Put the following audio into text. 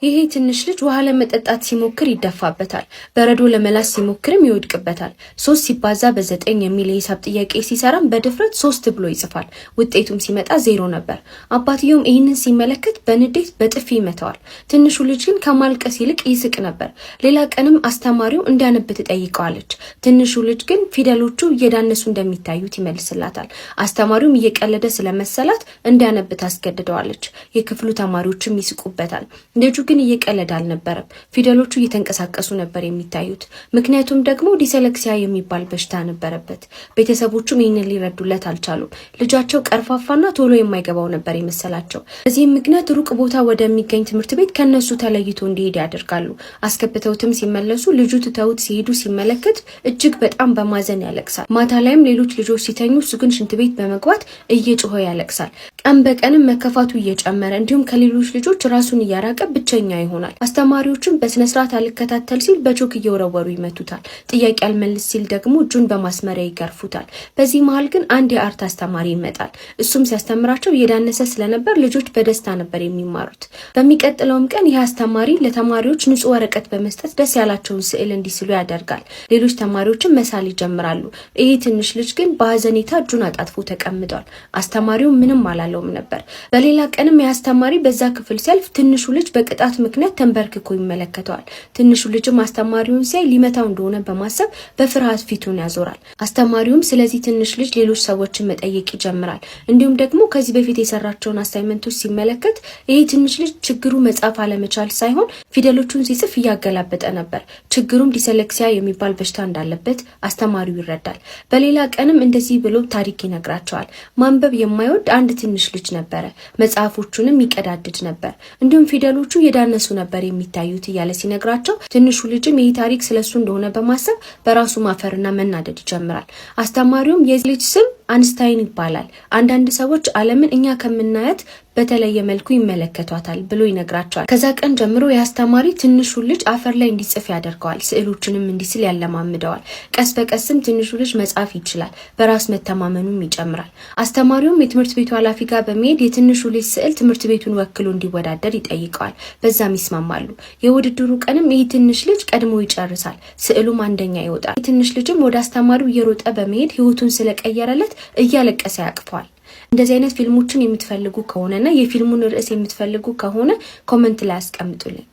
ይሄ ትንሽ ልጅ ውሃ ለመጠጣት ሲሞክር ይደፋበታል። በረዶ ለመላስ ሲሞክርም ይወድቅበታል። 3 ሲባዛ በ9 የሚል የሂሳብ ጥያቄ ሲሰራም በድፍረት 3 ብሎ ይጽፋል። ውጤቱም ሲመጣ 0 ነበር። አባትየውም ይህንን ሲመለከት በንዴት በጥፊ ይመታዋል። ትንሹ ልጅ ግን ከማልቀስ ይልቅ ይስቅ ነበር። ሌላ ቀንም አስተማሪው እንዲያነብ ትጠይቀዋለች። ትንሹ ልጅ ግን ፊደሎቹ እየዳነሱ እንደሚታዩት ይመልስላታል። አስተማሪውም እየቀለደ ስለመሰላት እንዲያነብ ታስገድደዋለች። የክፍሉ ተማሪዎችም ይስቁበታል። ልጁ ግን እየቀለደ አልነበረም። ፊደሎቹ እየተንቀሳቀሱ ነበር የሚታዩት። ምክንያቱም ደግሞ ዲስሌክሲያ የሚባል በሽታ ነበረበት። ቤተሰቦቹም ይህንን ሊረዱለት አልቻሉም። ልጃቸው ቀርፋፋና ቶሎ የማይገባው ነበር የመሰላቸው። በዚህም ምክንያት ሩቅ ቦታ ወደሚገኝ ትምህርት ቤት ከነሱ ተለይቶ እንዲሄድ ያደርጋሉ። አስከብተውትም ሲመለሱ ልጁ ትተውት ሲሄዱ ሲመለከት እጅግ በጣም በማዘን ያለቅሳል። ማታ ላይም ሌሎች ልጆች ሲተኙ እሱ ግን ሽንት ቤት በመግባት እየጮኸ ያለቅሳል። ቀን በቀንም መከፋቱ እየጨመረ እንዲሁም ከሌሎች ልጆች ራሱን እያራቀ ብቸኛ ይሆናል። አስተማሪዎችም በስነ ስርዓት አልከታተል ሲል በቾክ እየወረወሩ ይመቱታል። ጥያቄ አልመልስ ሲል ደግሞ እጁን በማስመሪያ ይገርፉታል። በዚህ መሃል ግን አንድ የአርት አስተማሪ ይመጣል። እሱም ሲያስተምራቸው እየዳነሰ ስለነበር ልጆች በደስታ ነበር የሚማሩት። በሚቀጥለውም ቀን ይህ አስተማሪ ለተማሪዎች ንጹህ ወረቀት በመስጠት ደስ ያላቸውን ስዕል እንዲስሉ ያደርጋል። ሌሎች ተማሪዎችም መሳል ይጀምራሉ። ይህ ትንሽ ልጅ ግን በሀዘኔታ እጁን አጣጥፎ ተቀምጧል። አስተማሪው ምንም አላለውም ነበር። በሌላ ቀንም የአስተማሪ በዛ ክፍል ሲያልፍ ትንሹ ልጅ በቅጣት ምክንያት ተንበርክኮ ይመለከተዋል። ትንሹ ልጅም አስተማሪውን ሲያይ ሊመታው እንደሆነ በማሰብ በፍርሃት ፊቱን ያዞራል። አስተማሪውም ስለዚህ ትንሽ ልጅ ሌሎች ሰዎችን መጠየቅ ይጀምራል። እንዲሁም ደግሞ ከዚህ በፊት የሰራቸውን አሳይመንቶች ሲመለከት ይሄ ትንሽ ልጅ ችግሩ መጻፍ አለመቻል ሳይሆን ፊደሎቹን ሲጽፍ እያገላበጠ ነበር። ችግሩም ዲስሌክሲያ የሚባል በሽታ እንዳለበት አስተማሪው ይረዳል። በሌላ ቀንም እንደዚህ ብሎ ታሪክ ይነግራቸዋል። ማንበብ የማይወድ አንድ ትንሽ ልጅ ነበረ። መጽሐፎቹንም ይቀዳድድ ነበር። እንዲሁም ፊደሎቹ የዳነሱ ነበር የሚታዩት እያለ ሲነግራቸው ትንሹ ልጅም ይህ ታሪክ ስለሱ እንደሆነ በማሰብ በራሱ ማፈርና መናደድ ይጀምራል። አስተማሪውም የዚህ ልጅ ስም አንስታይን ይባላል። አንዳንድ ሰዎች ዓለምን እኛ ከምናያት በተለየ መልኩ ይመለከቷታል ብሎ ይነግራቸዋል። ከዛ ቀን ጀምሮ የአስተማሪ ትንሹ ልጅ አፈር ላይ እንዲጽፍ ያደርገዋል። ስዕሎችንም እንዲስል ያለማምደዋል። ቀስ በቀስም ትንሹ ልጅ መጻፍ ይችላል። በራስ መተማመኑም ይጨምራል። አስተማሪውም የትምህርት ቤቱ ኃላፊ ጋር በመሄድ የትንሹ ልጅ ስዕል ትምህርት ቤቱን ወክሎ እንዲወዳደር ይጠይቀዋል። በዛም ይስማማሉ። የውድድሩ ቀንም ይህ ትንሽ ልጅ ቀድሞ ይጨርሳል። ስዕሉም አንደኛ ይወጣል። ትንሽ ልጅም ወደ አስተማሪው እየሮጠ በመሄድ ህይወቱን ስለቀየረለት እያለቀሰ ያቅፈዋል። እንደዚህ አይነት ፊልሞችን የምትፈልጉ ከሆነና የፊልሙን ርዕስ የምትፈልጉ ከሆነ ኮሜንት ላይ አስቀምጡልኝ።